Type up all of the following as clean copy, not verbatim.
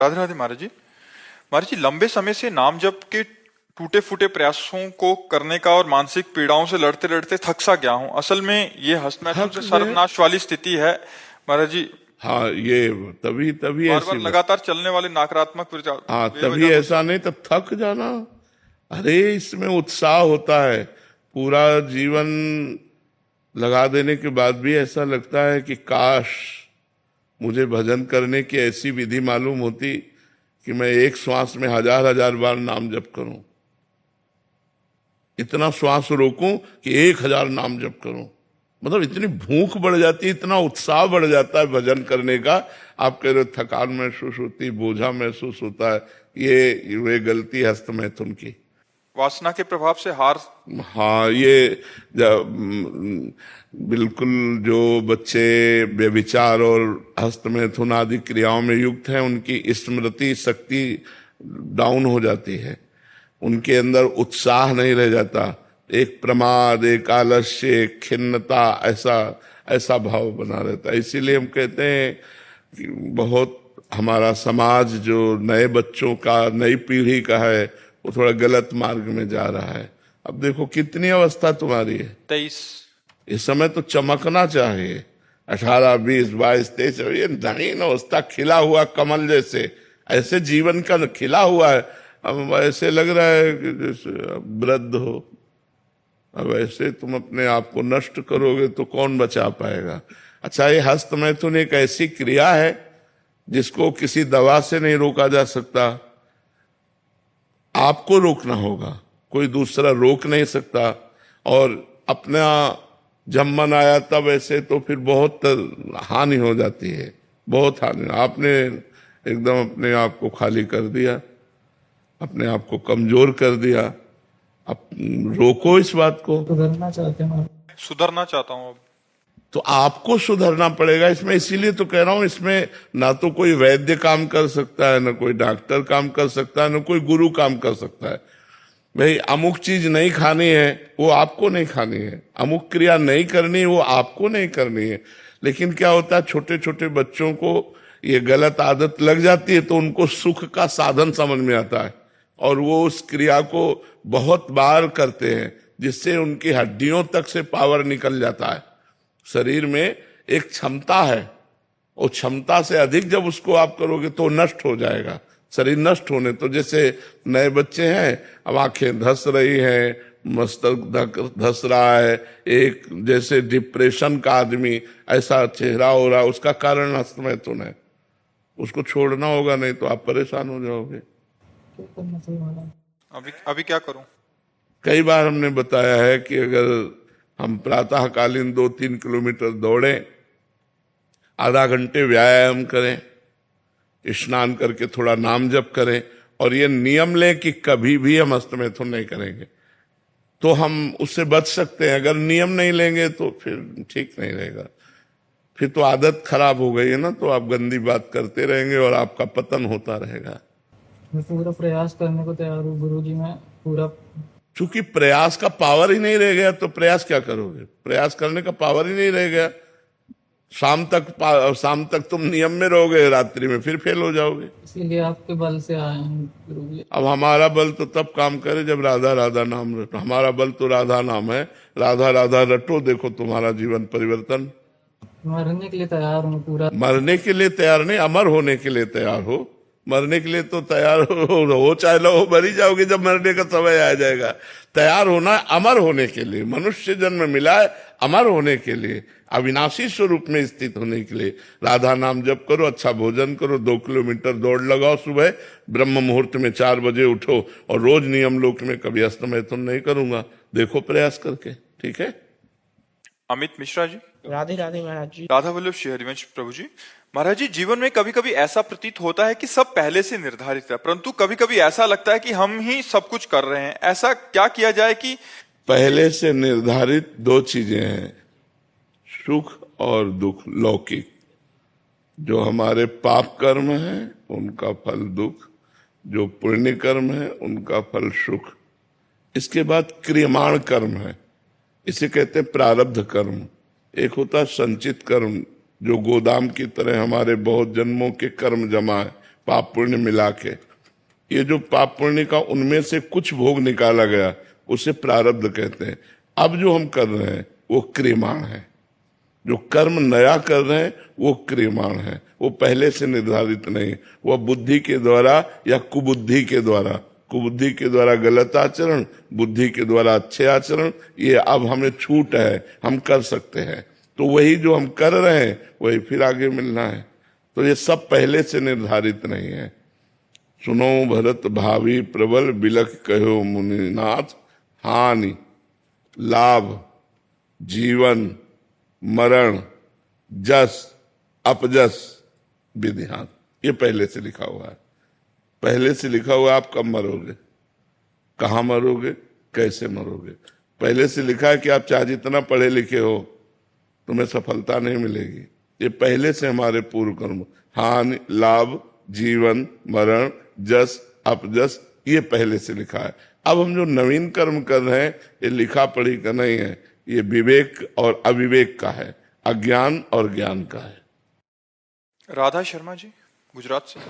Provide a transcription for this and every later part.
राधे राधे महाराज जी। महाराज जी, लंबे समय से नाम जप के टूटे फूटे प्रयासों को करने का और मानसिक पीड़ाओं से लड़ते लड़ते थक सा गया हूँ। असल में ये हस्तमैथुन थक से गए। सर्वनाश वाली स्थिति है महाराज जी। हाँ, ये तभी तभी बार ऐसी बार लगातार चलने वाले नकारात्मक विचार हाँ, तभी बेवजह ऐसा नहीं तो थक जाना। अरे इसमें उत्साह होता है, पूरा जीवन लगा देने के बाद भी ऐसा लगता है कि काश मुझे भजन करने की ऐसी विधि मालूम होती कि मैं एक श्वास में हजार हजार बार नाम जप करूं, इतना श्वास रोकूं कि 1000 नाम जप करूं। मतलब इतनी भूख बढ़ जाती है, इतना उत्साह बढ़ जाता है भजन करने का। आप कह रहे हो थकान महसूस होती, बोझा महसूस होता है, ये गलती हस्तमैथुन की। वासना के प्रभाव से हार। हाँ, ये बिल्कुल जो बच्चे व्यभिचार और हस्तमैथुन आदि क्रियाओं में युक्त हैं, उनकी स्मृति शक्ति डाउन हो जाती है, उनके अंदर उत्साह नहीं रह जाता, एक प्रमाद, एक आलस्य, एक खिन्नता, ऐसा भाव बना रहता है। इसीलिए हम कहते हैं कि बहुत हमारा समाज जो नए बच्चों का, नई पीढ़ी का है, वो थोड़ा गलत मार्ग में जा रहा है। अब देखो कितनी अवस्था तुम्हारी है, 23। इस समय तो चमकना चाहिए। 18, 20, 22, 23, ये नवीन अवस्था, खिला हुआ कमल जैसे, ऐसे जीवन का खिला हुआ है। अब ऐसे लग रहा है कि जैसे वृद्ध हो। अब ऐसे तुम अपने आप को नष्ट करोगे तो कौन बचा पाएगा। अच्छा, ये हस्तमैथुन एक ऐसी क्रिया है जिसको किसी दवा से नहीं रोका जा सकता, आपको रोकना होगा, कोई दूसरा रोक नहीं सकता। और अपना जब मन आया तब ऐसे तो फिर बहुत हानि हो जाती है, बहुत हानि। आपने एकदम अपने आप को खाली कर दिया, अपने आप को कमजोर कर दिया। अब रोको इस बात को। सुधरना चाहता हूँ अब। तो आपको सुधरना पड़ेगा इसमें। इसीलिए तो कह रहा हूं, इसमें ना तो कोई वैद्य काम कर सकता है, ना कोई डॉक्टर काम कर सकता है, ना कोई गुरु काम कर सकता है। भाई अमुक चीज नहीं खानी है, वो आपको नहीं खानी है, अमुक क्रिया नहीं करनी, वो आपको नहीं करनी है। लेकिन क्या होता है, छोटे छोटे बच्चों को ये गलत आदत लग जाती है तो उनको सुख का साधन समझ में आता है और वो उस क्रिया को बहुत बार करते हैं, जिससे उनकी हड्डियों तक से पावर निकल जाता है। शरीर में एक क्षमता है, वो क्षमता से अधिक जब उसको आप करोगे तो नष्ट हो जाएगा, शरीर नष्ट होने। तो जैसे नए बच्चे हैं, अब आंखें धस रही हैं, मस्तक धस रहा है, एक जैसे डिप्रेशन का आदमी ऐसा चेहरा हो रहा, उसका कारण हस्तमैथुन है। उसको छोड़ना होगा, नहीं तो आप परेशान हो जाओगे। अभी क्या करूं? कई बार हमने बताया है कि अगर हम प्रातःकालीन 2-3 किलोमीटर दौड़ें, आधा घंटे व्यायाम करें, स्नान करके थोड़ा नाम जप करें और ये नियम लें कि कभी भी हम हस्तमैथुन नहीं करेंगे, तो हम उससे बच सकते हैं। अगर नियम नहीं लेंगे तो फिर ठीक नहीं रहेगा, फिर तो आदत खराब हो गई है ना, तो आप गंदी बात करते रहेंगे और आपका पतन होता रहेगा। मैं पूरा प्रयास करने को तैयार हूँ गुरुजी, मैं पूरा। चूंकि प्रयास का पावर ही नहीं रह गया तो प्रयास क्या करोगे, प्रयास करने का पावर ही नहीं रह गया। शाम तक तुम नियम में रहोगे, रात्रि में फिर फेल हो जाओगे। इसीलिए आपके बल से आए हैं गुरुजी। अब हमारा बल तो तब काम करे जब राधा राधा नाम रटो। हमारा बल तो राधा नाम है, राधा राधा रटो, देखो तुम्हारा जीवन परिवर्तन। मरने के लिए तैयार हूँ पूरा। मरने के लिए तैयार नहीं, अमर होने के लिए तैयार हो। मरने के लिए तो तैयार हो चाहे लो, मर ही जाओगे जब मरने का समय आ जाएगा। तैयार होना है अमर होने के लिए, मनुष्य जन्म मिला है अमर होने के लिए, अविनाशी स्वरूप में स्थित होने के लिए। राधा नाम जप करो, अच्छा भोजन करो, 2 किलोमीटर दौड़ लगाओ सुबह, ब्रह्म मुहूर्त में 4 बजे उठो और रोज नियम लोक में कभी हस्तमैथुन नहीं करूंगा, देखो प्रयास करके। ठीक है। अमित मिश्रा जी। राधे राधे महाराज जी। राधा वल्लभ श्री हरिवंश प्रभु जी। महाराज जी, जीवन में कभी कभी ऐसा प्रतीत होता है कि सब पहले से निर्धारित है, परंतु कभी कभी ऐसा लगता है कि हम ही सब कुछ कर रहे हैं। ऐसा क्या किया जाए कि पहले से निर्धारित 2 चीजें हैं, सुख और दुख, लौकिक। जो हमारे पाप कर्म है उनका फल दुख, जो पुण्य कर्म है उनका फल सुख। इसके बाद क्रियमाण कर्म है, इसे कहते हैं प्रारब्ध कर्म। एक होता है संचित कर्म, जो गोदाम की तरह हमारे बहुत जन्मों के कर्म जमा है, पाप पुण्य मिला के। ये जो पाप पुण्य का उनमें से कुछ भोग निकाला गया उसे प्रारब्ध कहते हैं। अब जो हम कर रहे हैं वो क्रियमाण है। जो कर्म नया कर रहे हैं वो क्रियमाण है, वो पहले से निर्धारित नहीं। वह बुद्धि के द्वारा या कुबुद्धि के द्वारा, कुबुद्धि के द्वारा गलत आचरण, बुद्धि के द्वारा अच्छे आचरण, ये अब हमें छूट है, हम कर सकते हैं। तो वही जो हम कर रहे हैं वही फिर आगे मिलना है। तो ये सब पहले से निर्धारित नहीं है। सुनो भरत भावी प्रबल बिलख कहो मुनिनाथ, हानि लाभ जीवन मरण जस अपजस विधिहान, ये पहले से लिखा हुआ है। पहले से लिखा हुआ है आप कब मरोगे, कहाँ मरोगे, कैसे मरोगे। पहले से लिखा है कि आप चाहे जितना पढ़े लिखे हो तुम्हें सफलता नहीं मिलेगी। ये पहले से हमारे पूर्व कर्म, हानि लाभ जीवन मरण जस अपजस, ये पहले से लिखा है। अब हम जो नवीन कर्म कर रहे हैं ये लिखा पढ़ी का नहीं है, ये विवेक और अविवेक का है, अज्ञान और ज्ञान का है। राधा शर्मा जी गुजरात से।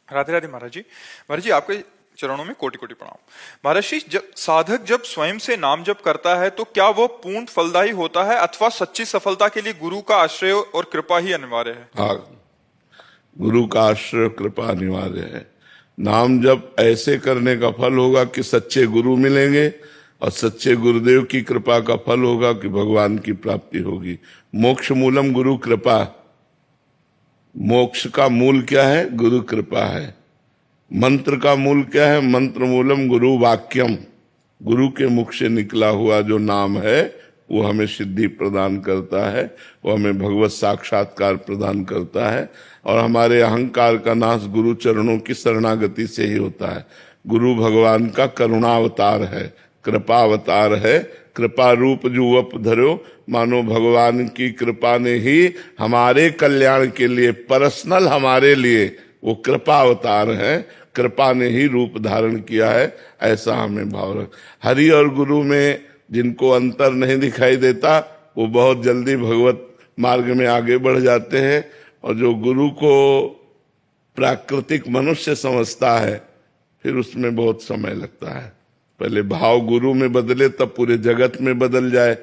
राधे राधे महाराज जी। महाराज जी आपके चरणों में कोटि कोटि प्रणाम। महाराज जी, जब साधक जब स्वयं से नाम जप करता है तो क्या वो पूर्ण फलदायी होता है अथवा सच्ची सफलता के लिए गुरु का आश्रय और कृपा ही अनिवार्य है? हाँ, गुरु का आश्रय कृपा अनिवार्य है। नाम जप ऐसे करने का फल होगा कि सच्चे गुरु मिलेंगे और सच्चे गुरुदेव की कृपा का फल होगा कि भगवान की प्राप्ति होगी। मोक्ष मूलम गुरु कृपा, मोक्ष का मूल क्या है? गुरु कृपा है। मंत्र का मूल क्या है? मंत्र मूलम गुरु वाक्यम, गुरु के मुख से निकला हुआ जो नाम है वो हमें सिद्धि प्रदान करता है, वो हमें भगवत साक्षात्कार प्रदान करता है। और हमारे अहंकार का नाश गुरु चरणों की शरणागति से ही होता है। गुरु भगवान का करुणावतार है, कृपा अवतार है। कृपा रूप जुवप धरो, मानो भगवान की कृपा ने ही हमारे कल्याण के लिए, पर्सनल हमारे लिए वो कृपा अवतार है, कृपा ने ही रूप धारण किया है, ऐसा हमें भाव रख। हरि और गुरु में जिनको अंतर नहीं दिखाई देता वो बहुत जल्दी भगवत मार्ग में आगे बढ़ जाते हैं। और जो गुरु को प्राकृतिक मनुष्य समझता है फिर उसमें बहुत समय लगता है। पहले भाव गुरु में बदले तब पूरे जगत में बदल जाए।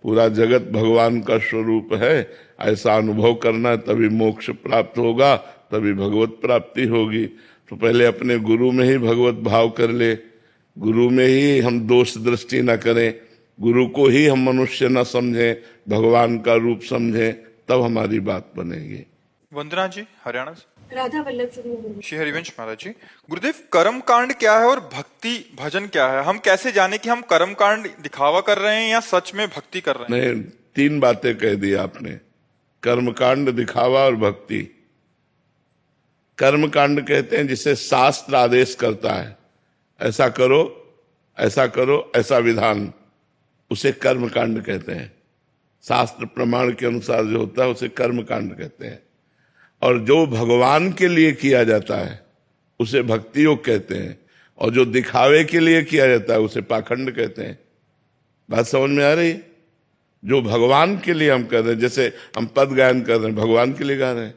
पूरा जगत भगवान का स्वरूप है, ऐसा अनुभव करना, तभी मोक्ष प्राप्त होगा, तभी भगवत प्राप्ति होगी। तो पहले अपने गुरु में ही भगवत भाव कर ले, गुरु में ही हम दोष दृष्टि न करें, गुरु को ही हम मनुष्य न समझें, भगवान का रूप समझें, तब हमारी बात बनेगी। वंदना जी हरियाणा से। राधा वल्लभ श्री हरिवंश महाराज जी, गुरुदेव कर्म कांड क्या है और भक्ति भजन क्या है? हम कैसे जाने कि हम कर्म कांड दिखावा कर रहे हैं या सच में भक्ति कर रहे हैं? नहीं, तीन बातें कह दी आपने, कर्म कांड, दिखावा और भक्ति। कर्म कांड कहते हैं जिसे शास्त्र आदेश करता है, ऐसा करो ऐसा करो, ऐसा विधान, उसे कर्म कांड कहते हैं। शास्त्र प्रमाण के अनुसार जो होता है उसे कर्म कांड कहते हैं। और जो भगवान के लिए किया जाता है उसे भक्ति योग कहते हैं, और जो दिखावे के लिए किया जाता है उसे पाखंड कहते हैं। बात समझ में आ रही? जो भगवान के लिए हम कर रहे हैं, जैसे हम पद गायन कर रहे हैं, भगवान के लिए गा रहे हैं,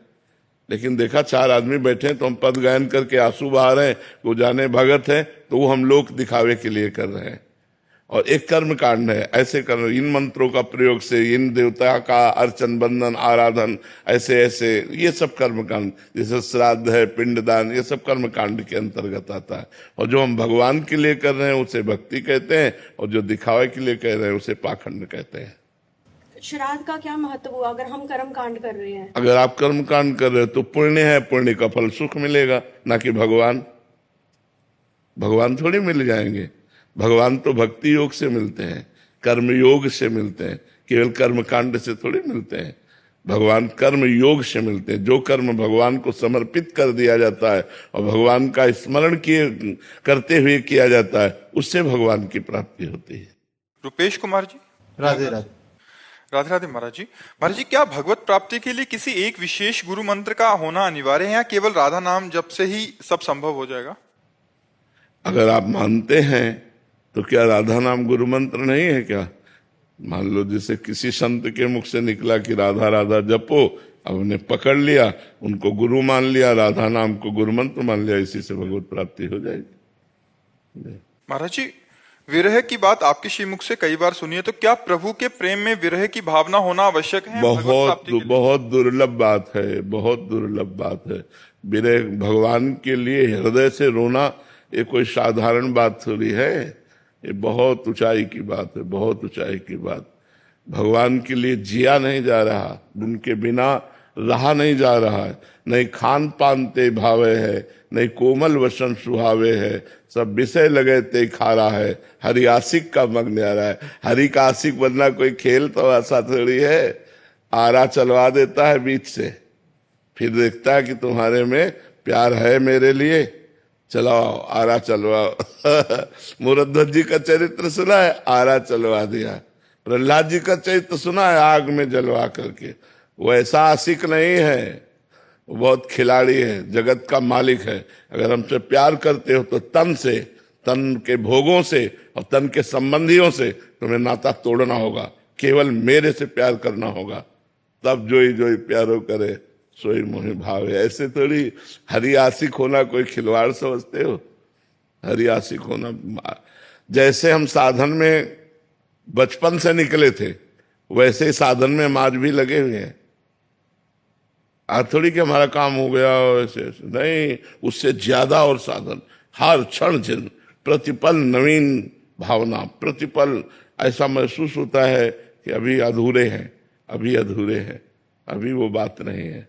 लेकिन देखा चार आदमी बैठे हैं तो हम पद गायन करके आंसू बहा रहे हैं, वो जाने भगत है, तो वो हम लोग दिखावे के लिए कर रहे हैं। और एक कर्म कांड है, ऐसे कर इन मंत्रों का प्रयोग से इन देवता का अर्चन बंदन आराधन, ऐसे ऐसे, ये सब कर्म कांड, जैसे श्राद्ध है, पिंडदान, ये सब कर्म कांड के अंतर्गत आता है। और जो हम भगवान के लिए कर रहे हैं उसे भक्ति कहते हैं, और जो दिखावे के लिए कह रहे हैं उसे पाखंड कहते हैं। श्राद्ध का क्या महत्व हुआ अगर हम कर्म कांड कर रहे हैं? अगर आप कर्म कांड कर रहे हो तो पुण्य है, पुण्य का फल सुख मिलेगा, ना कि भगवान। भगवान थोड़ी मिल जाएंगे, भगवान तो भक्ति योग से मिलते हैं, कर्म योग से मिलते हैं, केवल कर्म कांड से थोड़ी मिलते हैं। भगवान कर्म योग से मिलते हैं। जो कर्म भगवान को समर्पित कर दिया जाता है और भगवान का स्मरण किए करते हुए किया जाता है, उससे भगवान की प्राप्ति होती है। रुपेश कुमार जी। राधे राधे। राधे राधे महाराज जी। महाराज जी, क्या भगवत प्राप्ति के लिए किसी एक विशेष गुरु मंत्र का होना अनिवार्य है या केवल राधा नाम जप से ही सब संभव हो जाएगा? अगर आप मानते हैं तो क्या राधा नाम गुरु मंत्र नहीं है क्या? मान लो जैसे किसी संत के मुख से निकला कि राधा राधा जपो, अब उन्हें पकड़ लिया, उनको गुरु मान लिया, राधा नाम को गुरु मंत्र मान लिया, इसी से भगवत प्राप्ति हो जाएगी। महाराज जी, विरह की बात आपके श्रीमुख से कई बार सुनी है, तो क्या प्रभु के प्रेम में विरह की भावना होना आवश्यक है भगवत प्राप्ति के लिए? बहुत दुर्लभ बात है, बहुत दुर्लभ बात है। विरह भगवान के लिए हृदय से रोना ये कोई साधारण बात थोड़ी है, ये बहुत ऊंचाई की बात है, बहुत ऊंचाई की बात। भगवान के लिए जिया नहीं जा रहा, उनके बिना रहा नहीं जा रहा है, नहीं खान पान ते भावे है, नहीं कोमल वसन सुहावे है, सब विषय लगे ते खा रहा है, हरि आशिक का मग्न आ रहा है। हरि का आशिक बनना कोई खेल तो ऐसा थोड़ी है। आरा चलवा देता है बीच से, फिर देखता है कि तुम्हारे में प्यार है मेरे लिए, चलाओ आरा चलवाओ। मुरध्वज जी का चरित्र सुना है, आरा चलवा दिया। प्रहलाद जी का चरित्र सुना है, आग में जलवा करके। वो ऐसा आशिक नहीं है, वो बहुत खिलाड़ी है, जगत का मालिक है। अगर हमसे प्यार करते हो तो तन से, तन के भोगों से और तन के संबंधियों से तुम्हें नाता तोड़ना होगा, केवल मेरे से प्यार करना होगा, तब जोई जोई प्यारो करे सोई मोहि भावे। ऐसे थोड़ी हरि आशिक होना कोई खिलवाड़ समझते हो? हरि आशिक होना, जैसे हम साधन में बचपन से निकले थे वैसे ही साधन में हम आज भी लगे हुए हैं। आज थोड़ी कि हमारा काम हो गया वैसे नहीं, उससे ज्यादा और साधन, हर क्षण जिन प्रतिपल नवीन भावना, प्रतिपल ऐसा महसूस होता है कि अभी अधूरे हैं, अभी अधूरे हैं, अभी वो बात नहीं है।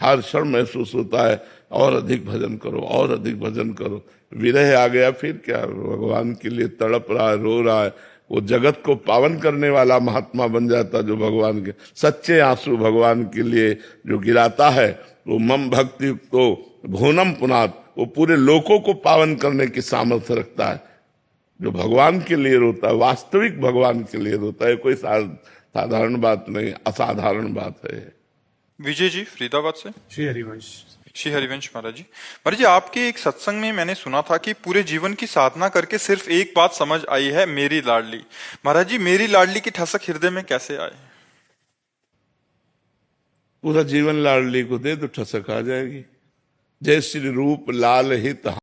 हर क्षण महसूस होता है और अधिक भजन करो, और अधिक भजन करो। विरह आ गया फिर क्या, भगवान के लिए तड़प रहा है, रो रहा है, वो जगत को पावन करने वाला महात्मा बन जाता, जो भगवान के सच्चे आंसू भगवान के लिए जो गिराता है, वो मम भक्ति तो भुवनम पुनात, वो पूरे लोकों को पावन करने की सामर्थ्य रखता है। जो भगवान के लिए रोता है, वास्तविक भगवान के लिए रोता है, कोई साधारण बात नहीं, असाधारण बात है। विजय जी फरीदाबाद से। श्री हरिवंश। श्री हरिवंश महाराज जी, महाराज जी आपके एक सत्संग में मैंने सुना था कि पूरे जीवन की साधना करके सिर्फ एक बात समझ आई है, मेरी लाडली। महाराज जी, मेरी लाडली की ठसक हृदय में कैसे आए? पूरा जीवन लाडली को दे तो ठसक आ जाएगी। जय श्री रूप लाल हित